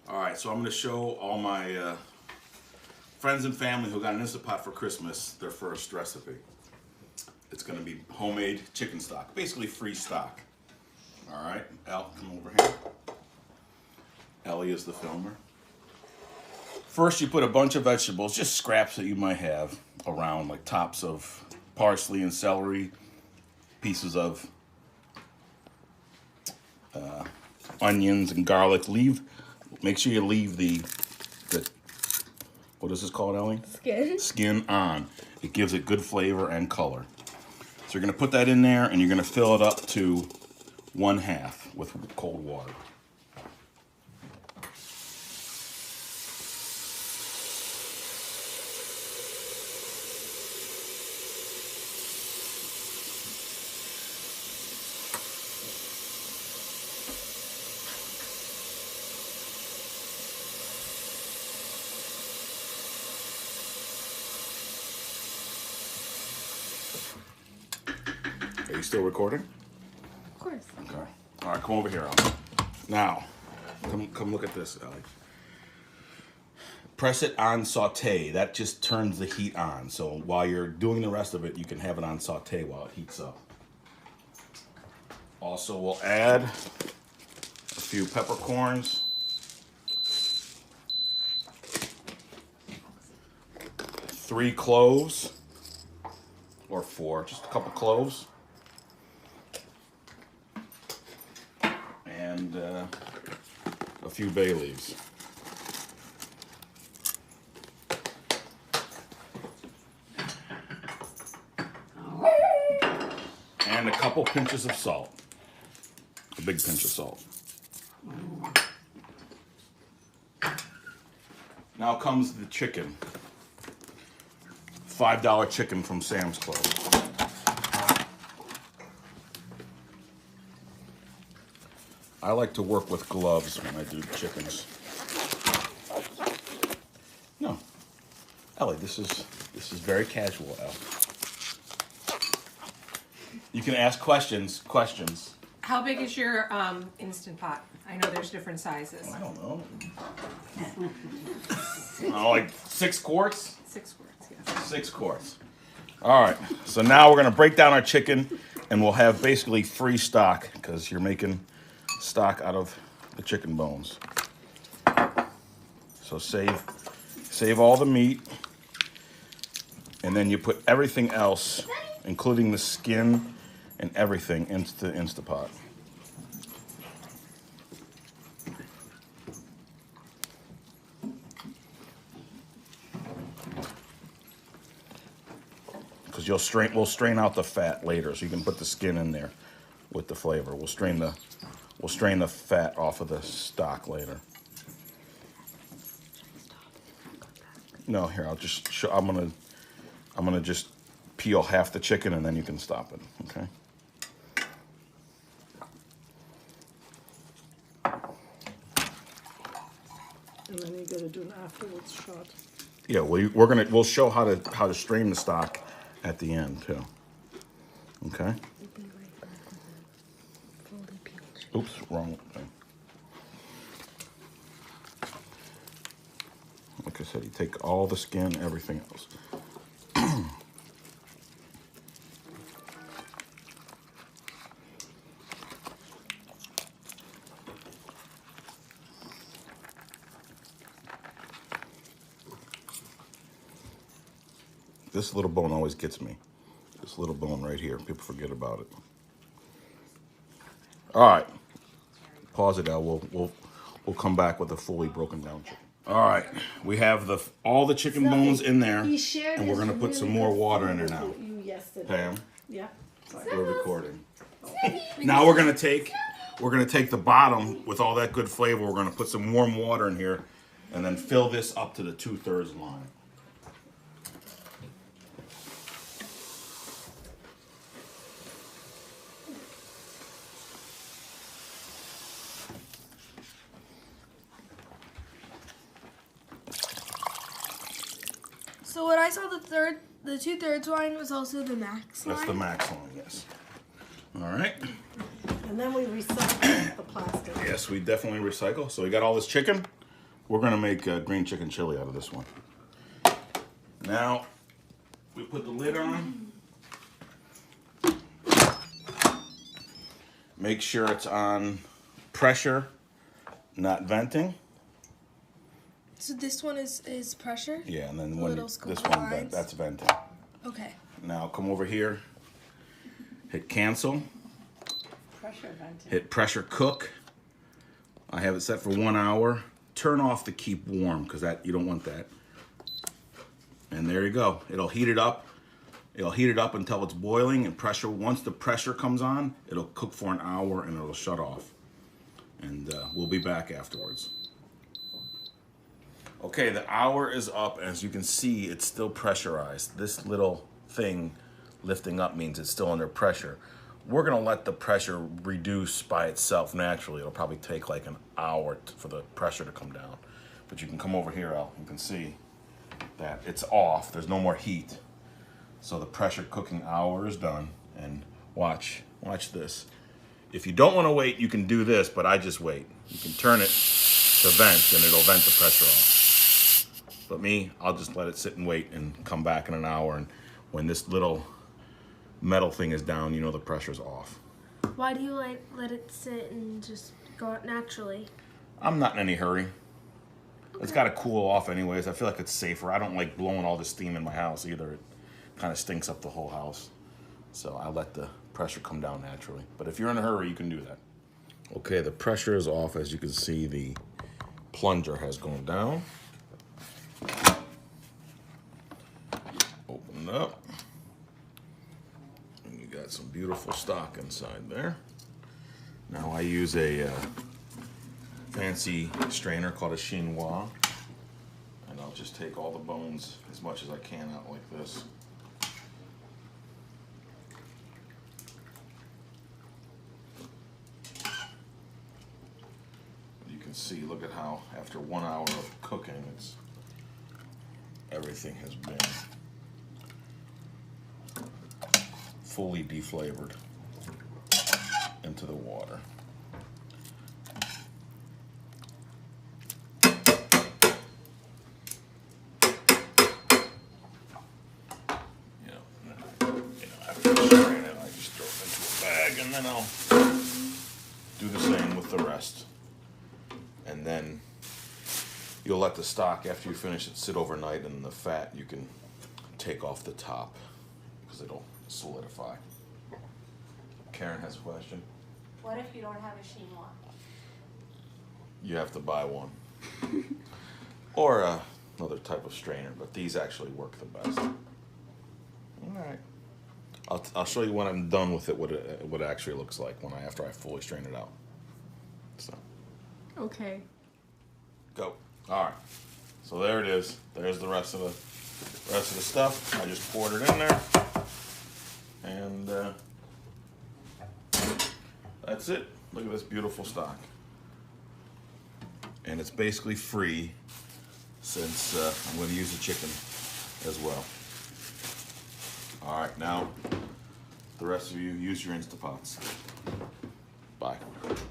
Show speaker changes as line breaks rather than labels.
All right, so I'm going to show all my friends and family who got an Instant Pot for Christmas their first recipe. It's going to be homemade chicken stock, basically free stock. All right, Elle, come over here. Ellie is the filmer. First, you put a bunch of vegetables, just scraps that you might have around, like tops of parsley and celery, pieces of onions and garlic. Make sure you leave the what is this called, Ellie? Skin on. It gives it good flavor and color. So you're gonna put that in there and you're gonna fill it up to 1/2 with cold water. Are you still recording?
Of course.
Okay. All right, come over here, Ellie. Now, come look at this, Ellie. Press it on saute. That just turns the heat on. So while you're doing the rest of it, you can have it on saute while it heats up. Also, we'll add a few peppercorns. 3 cloves, or 4, just a couple cloves. And a few bay leaves. And a couple pinches of salt. A big pinch of salt. Now comes the chicken. $5 chicken from Sam's Club. I like to work with gloves when I do chickens. No, Ellie, this is very casual, Elle. You can ask questions.
How big is your Instant Pot? I know there's different sizes.
I don't know. Oh, like 6 quarts?
6 quarts, yes.
6 quarts. All right, so now we're gonna break down our chicken and we'll have basically free stock because you're making stock out of the chicken bones. So save all the meat, and then you put everything else, including the skin and everything, into the Instant Pot. Because we'll strain out the fat later, so you can put the skin in there with the flavor. We'll strain the fat off of the stock later. No, here I'll just show. I'm gonna just peel half the chicken and then you can stop it. Okay.
And then you gotta do an afterwards shot.
Yeah, we'll show how to strain the stock at the end too. Okay. Oops, wrong thing. Like I said, you take all the skin, everything else. This little bone always gets me. This little bone right here. People forget about it. All right. Pause it now. We'll come back with a fully broken down chicken. All right. We have all the chicken bones in there, and we're gonna put some more water in there now. Pam.
Yeah.
We're recording. Now we're gonna take the bottom with all that good flavor. We're gonna put some warm water in here, and then fill this up to the 2/3 line.
So when I saw the 2/3 line was also the max line?
That's the max line, yes. All right.
And then we recycle the plastic.
Yes, we definitely recycle. So we got all this chicken. we're gonna make green chicken chili out of this one. Now, we put the lid on. Make sure it's on pressure, not venting.
So this one is pressure?
Yeah, and then
The
when
little
this
squiggly
one,
lines?
that's venting.
Okay.
Now come over here, hit cancel,
Pressure venting.
hit pressure cook. I have it set for 1 hour. Turn off the keep warm because that you don't want that. And there you go. It'll heat it up. It'll heat it up until it's boiling and pressure. Once the pressure comes on, it'll cook for an hour and it'll shut off. And we'll be back afterwards. Okay, the hour is up. As you can see, it's still pressurized. This little thing lifting up means it's still under pressure. We're gonna let the pressure reduce by itself naturally. It'll probably take like an hour for the pressure to come down. But you can come over here, Al, you can see that it's off. There's no more heat. So the pressure cooking hour is done. And watch this. If you don't wanna wait, you can do this, but I just wait. You can turn it to vent and it'll vent the pressure off. But me, I'll just let it sit and wait and come back in an hour. And when this little metal thing is down, you know the pressure's off.
Why do you let it sit and just go out naturally?
I'm not in any hurry. It's got to cool off anyways. I feel like it's safer. I don't like blowing all the steam in my house either. It kind of stinks up the whole house. So I let the pressure come down naturally. But if you're in a hurry, you can do that. Okay, the pressure is off. As you can see, the plunger has gone down. Open it up. And you got some beautiful stock inside there. Now I use a fancy strainer called a chinois, and I'll just take all the bones as much as I can out like this. You can see, look at how after 1 hour of cooking, everything has been fully deflavored into the water. After strain it, I just throw it into a bag, and then I'll do the same with the rest. And then you'll let the stock, after you finish it, sit overnight, and the fat you can take off the top because it'll solidify. Karen has a question.
What if you don't have a chinois?
You have to buy one. Or another type of strainer, but these actually work the best. All right. I'll show you when I'm done with it what it actually looks like after I fully strain it out. So.
Okay.
Go. All right. So there it is. There's the rest of the stuff. I just poured it in there, and that's it. Look at this beautiful stock. And it's basically free since I'm going to use the chicken as well. All right, now the rest of you use your Instapots. Bye.